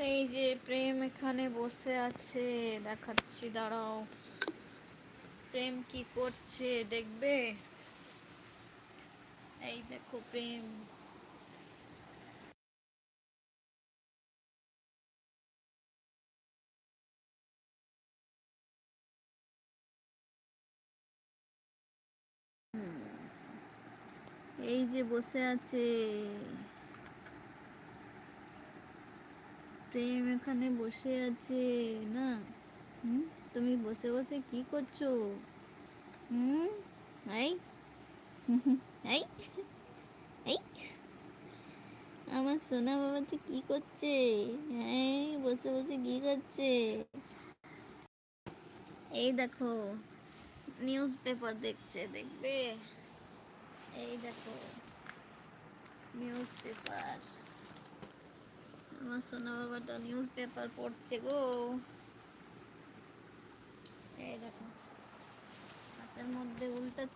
এই যে প্রেম এখানে বসে আছে, দেখাচ্ছি দাঁড়াও। প্রেম কি করছে দেখবে? এই দেখো প্রেম। এই যে বসে আছে প্রেম, এখানে বসে আছে না। হুম, তুমি বসে বসে কি করছো? হুম, এই এই এই আমার সোনা বাবাটা কি করছে? হ্যাঁ, বসে বসে কি করছে? এই দেখো, নিউজ পেপার দেখছে, দেখবে? এই দেখো, নিউজ পেপার। আমার সোনা বাবাটা নিউজ পেপার পড়ছে গো। এই দেখো, হাতের মধ্যে উল্টাচ্ছে।